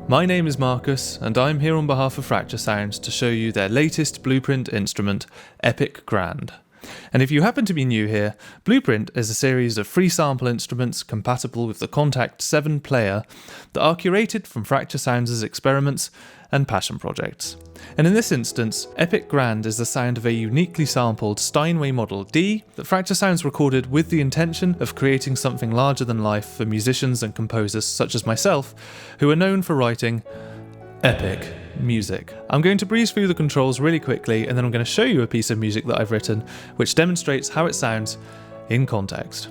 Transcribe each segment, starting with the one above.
My name is Marcus, and I'm here on behalf of Fracture Sounds to show you their latest Blueprint instrument, Epic Grand. And if you happen to be new here, Blueprint is a series of free sample instruments compatible with the Kontakt 7 player that are curated from Fracture Sounds' experiments and passion projects. And in this instance, Epic Grand is the sound of a uniquely sampled Steinway Model D that Fracture Sounds recorded with the intention of creating something larger than life for musicians and composers such as myself, who are known for writing epic music. I'm going to breeze through the controls really quickly, and then I'm going to show you a piece of music that I've written which demonstrates how it sounds in context.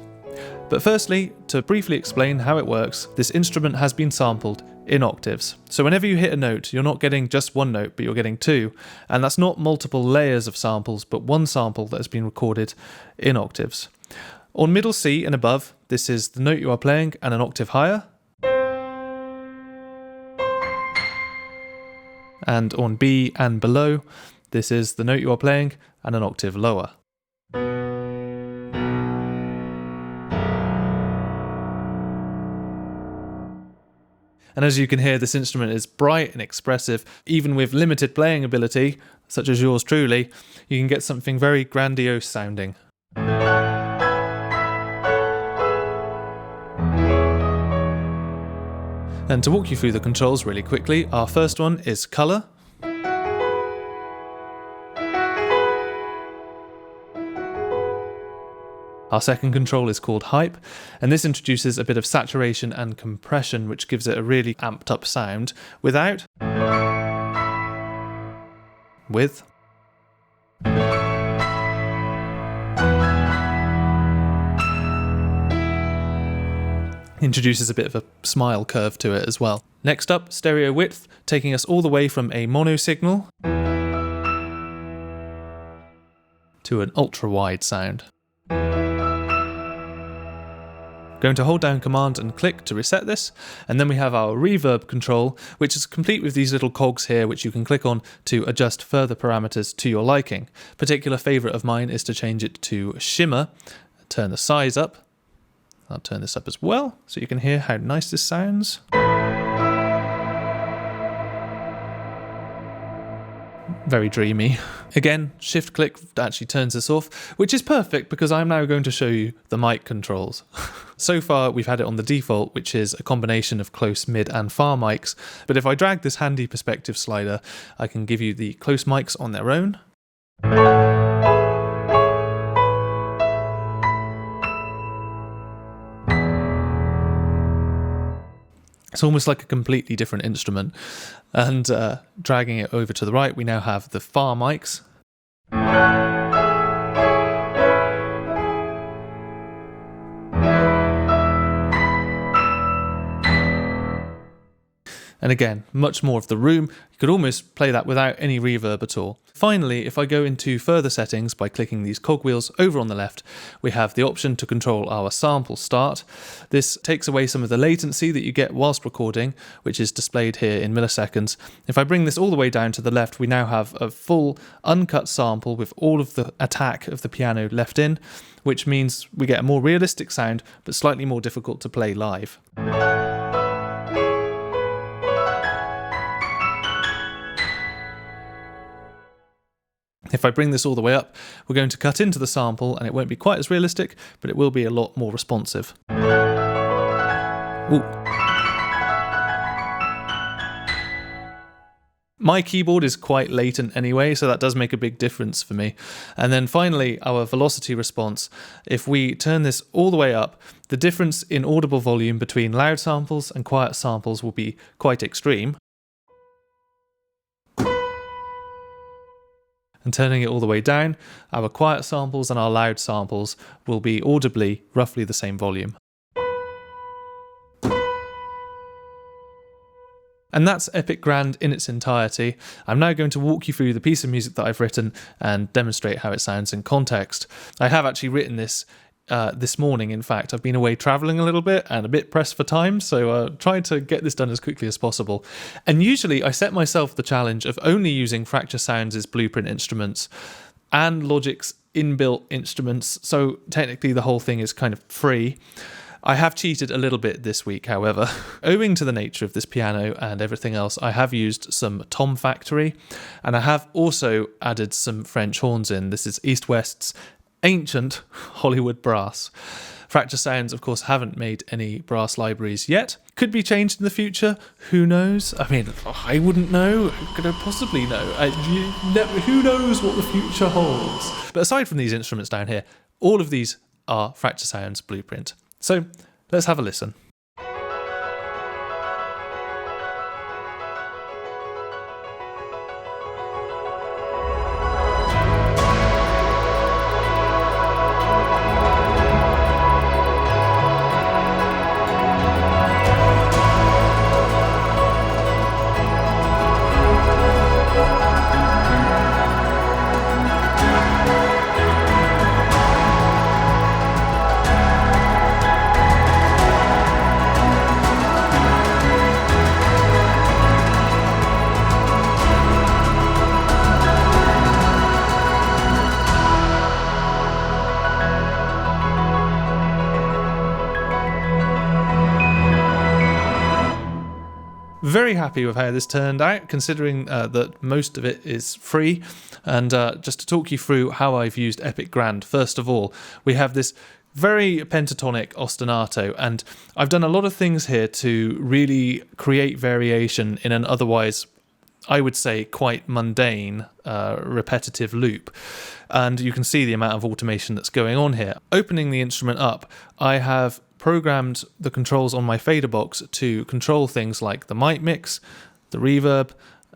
But firstly, to briefly explain how it works, this instrument has been sampled in octaves. So whenever you hit a note, you're not getting just one note, but you're getting two. And that's not multiple layers of samples, but one sample that has been recorded in octaves. On middle C and above, this is the note you are playing and an octave higher. And on B and below, this is the note you are playing and an octave lower. And as you can hear, this instrument is bright and expressive. Even with limited playing ability, such as yours truly, you can get something very grandiose sounding. And to walk you through the controls really quickly, our first one is colour. Our second control is called hype, and this introduces a bit of saturation and compression, which gives it a really amped up sound without, with, introduces a bit of a smile curve to it as well. Next up, stereo width, taking us all the way from a mono signal to an ultra wide sound. Going to hold down Command and click to reset this, and then we have our reverb control, which is complete with these little cogs here which you can click on to adjust further parameters to your liking. Particular favourite of mine is to change it to shimmer, turn the size up. I'll turn this up as well so you can hear how nice this sounds. Very dreamy. Again, shift click actually turns this off, which is perfect because I'm now going to show you the mic controls. So far we've had it on the default, which is a combination of close, mid and far mics, but if I drag this handy perspective slider, I can give you the close mics on their own. It's almost like a completely different instrument. And dragging it over to the right, we now have the far mics. And again, much more of the room. You could almost play that without any reverb at all. Finally, if I go into further settings by clicking these cogwheels over on the left, we have the option to control our sample start. This takes away some of the latency that you get whilst recording, which is displayed here in milliseconds. If I bring this all the way down to the left, we now have a full uncut sample with all of the attack of the piano left in, which means we get a more realistic sound, but slightly more difficult to play live. If I bring this all the way up, we're going to cut into the sample and it won't be quite as realistic, but it will be a lot more responsive. Ooh. My keyboard is quite latent anyway, so that does make a big difference for me. And then finally, our velocity response. If we turn this all the way up, the difference in audible volume between loud samples and quiet samples will be quite extreme. And turning it all the way down, our quiet samples and our loud samples will be audibly roughly the same volume. And that's Epic Grand in its entirety. I'm now going to walk you through the piece of music that I've written and demonstrate how it sounds in context. I have actually written this morning, in fact. I've been away travelling a little bit and a bit pressed for time, so trying to get this done as quickly as possible. And usually I set myself the challenge of only using Fracture Sounds' Blueprint instruments and Logic's inbuilt instruments, so technically the whole thing is kind of free. I have cheated a little bit this week, however. Owing to the nature of this piano and everything else, I have used some Tom Factory, and I have also added some French horns in. This is East West's ancient Hollywood brass. Fracture Sounds, of course, haven't made any brass libraries yet. Could be changed in the future. Who knows? I mean, I wouldn't know. Could I possibly know? Who knows what the future holds? But aside from these instruments down here, all of these are Fracture Sounds blueprint. So let's have a listen. Very happy with how this turned out, considering that most of it is free. And just to talk you through how I've used Epic Grand, first of all, we have this very pentatonic ostinato, and I've done a lot of things here to really create variation in an otherwise, I would say, quite mundane, repetitive loop. And you can see the amount of automation that's going on here. Opening the instrument up, I have programmed the controls on my fader box to control things like the mic mix, the reverb,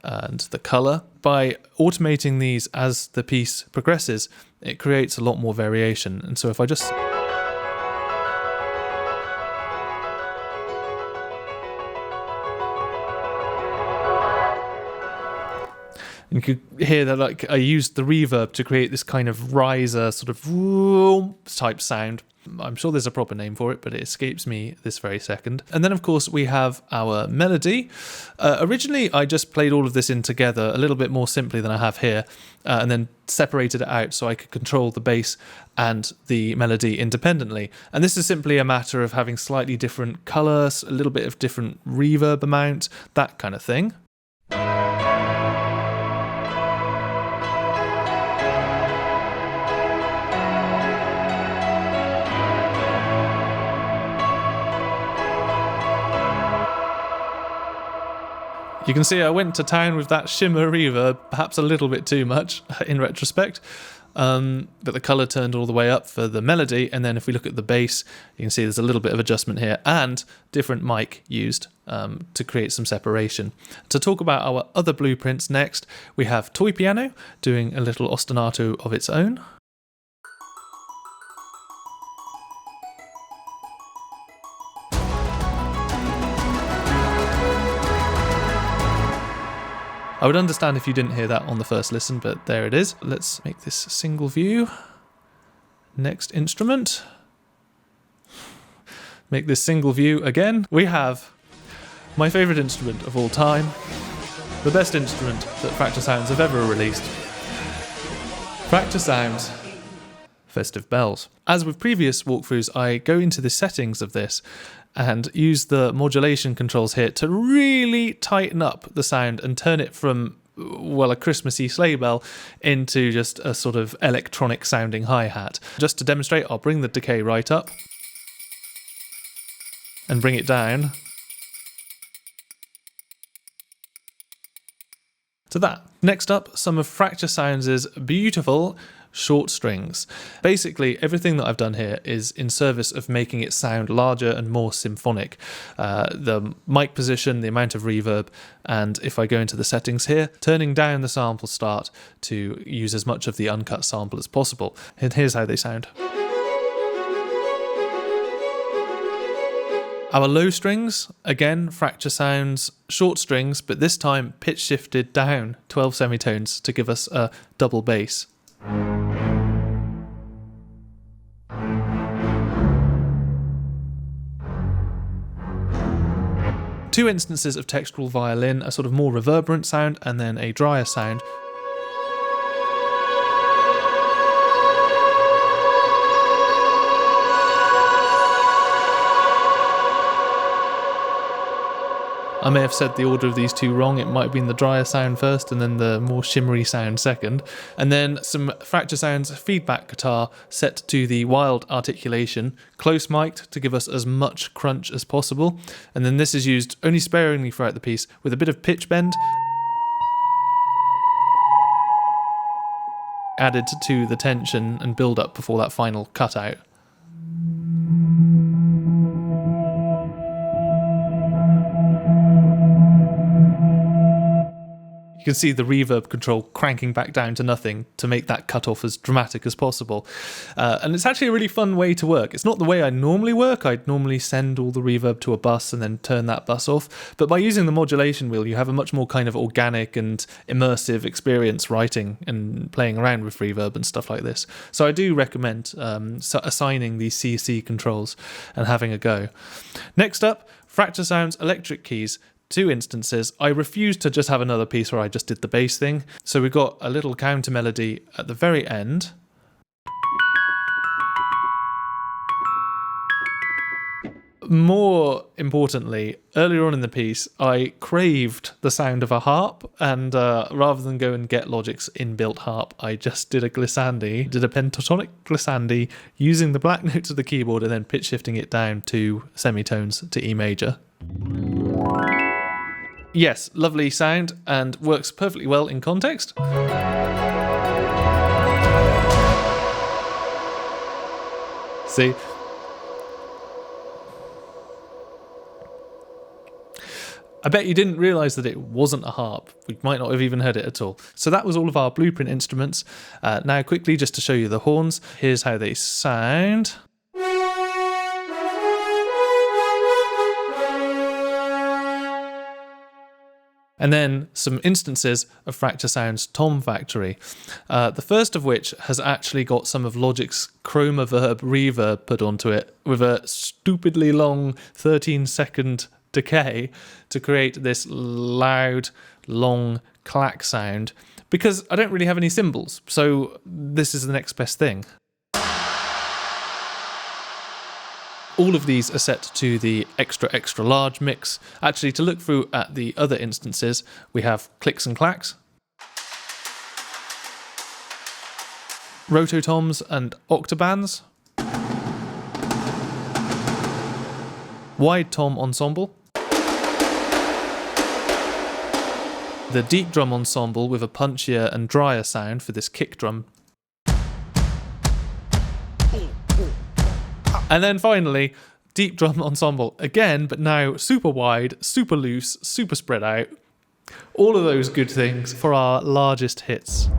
and the color. By automating these as the piece progresses, it creates a lot more variation. And so if I just... You could hear that, like, I used the reverb to create this kind of riser sort of type sound. I'm sure there's a proper name for it, but it escapes me this very second. And then, of course, we have our melody. Originally, I just played all of this in together a little bit more simply than I have here, and then separated it out so I could control the bass and the melody independently. And this is simply a matter of having slightly different colours, a little bit of different reverb amount, that kind of thing. You can see I went to town with that shimmer reverb, perhaps a little bit too much in retrospect, but the colour turned all the way up for the melody, and then if we look at the bass, you can see there's a little bit of adjustment here, and different mic used to create some separation. To talk about our other blueprints next, we have Toy Piano doing a little ostinato of its own. I would understand if you didn't hear that on the first listen, but there it is. Let's make this single view. Next instrument. Make this single view again. We have my favourite instrument of all time, the best instrument that Fracture Sounds have ever released. Fracture Sounds Festive Bells. As with previous walkthroughs, I go into the settings of this and use the modulation controls here to really tighten up the sound and turn it from, well, a Christmassy sleigh bell into just a sort of electronic sounding hi-hat. Just to demonstrate, I'll bring the decay right up and bring it down to that. Next up, some of Fracture Sounds' beautiful short strings. Basically, everything that I've done here is in service of making it sound larger and more symphonic. The mic position, the amount of reverb, and if I go into the settings here, turning down the sample start to use as much of the uncut sample as possible. And here's how they sound. Our low strings, again, Fracture Sounds short strings, but this time pitch shifted down 12 semitones to give us a double bass. Two instances of textural violin, a sort of more reverberant sound and then a drier sound. I may have said the order of these two wrong. It might have been the drier sound first and then the more shimmery sound second. And then some Fracture Sounds feedback guitar set to the wild articulation, close mic'd to give us as much crunch as possible. And then this is used only sparingly throughout the piece with a bit of pitch bend added to the tension and build up before that final cutout. You can see the reverb control cranking back down to nothing to make that cutoff as dramatic as possible. And it's actually a really fun way to work. It's not the way I normally work. I'd normally send all the reverb to a bus and then turn that bus off. But by using the modulation wheel, you have a much more kind of organic and immersive experience writing and playing around with reverb and stuff like this. So I do recommend assigning these CC controls and having a go. Next up, Fracture Sounds electric keys. 2 instances. I refused to just have another piece where I just did the bass thing. So we've got a little counter melody at the very end. More importantly, earlier on in the piece, I craved the sound of a harp, and rather than go and get Logic's inbuilt harp, I just did a glissandi, did a pentatonic glissandi using the black notes of the keyboard and then pitch shifting it down to semitones to E major. Yes, lovely sound and works perfectly well in context. See? I bet you didn't realise that it wasn't a harp. We might not have even heard it at all. So that was all of our Blueprint instruments. Now quickly, just to show you the horns, here's how they sound. And then some instances of Fracture Sounds Tom Factory. The first of which has actually got some of Logic's Chroma Verb reverb put onto it with a stupidly long 13-second decay to create this loud, long clack sound, because I don't really have any cymbals, so this is the next best thing. All of these are set to the extra large mix. Actually, to look through at the other instances, we have clicks and clacks, rototoms and octobands, wide tom ensemble, the deep drum ensemble with a punchier and drier sound for this kick drum. And then finally, deep drum ensemble again, but now super wide, super loose, super spread out. All of those good things for our largest hits.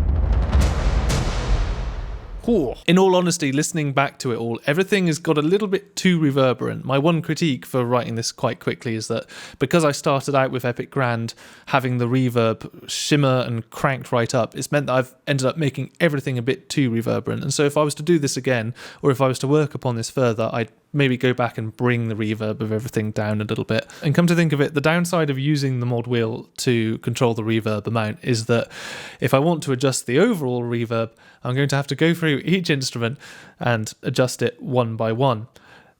In all honesty, listening back to it all, everything has got a little bit too reverberant. My one critique for writing this quite quickly is that because I started out with Epic Grand having the reverb shimmer and cranked right up, it's meant that I've ended up making everything a bit too reverberant. And so if I was to do this again, or if I was to work upon this further, I'd maybe go back and bring the reverb of everything down a little bit. And come to think of it, the downside of using the mod wheel to control the reverb amount is that if I want to adjust the overall reverb, I'm going to have to go through each instrument and adjust it one by one.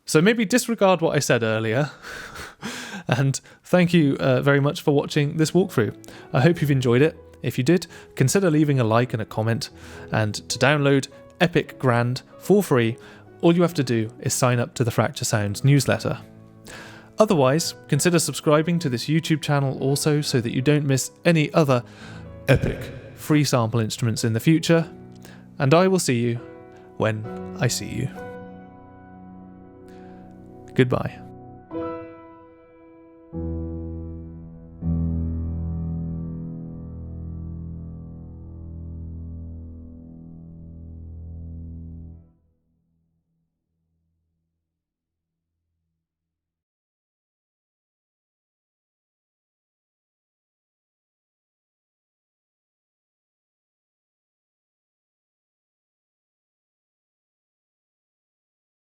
So maybe disregard what I said earlier. And thank you very much for watching this walkthrough. I hope you've enjoyed it. If you did, consider leaving a like and a comment. And to download Epic Grand for free, all you have to do is sign up to the Fracture Sounds newsletter. Otherwise, consider subscribing to this YouTube channel also so that you don't miss any other epic free sample instruments in the future. And I will see you when I see you. Goodbye.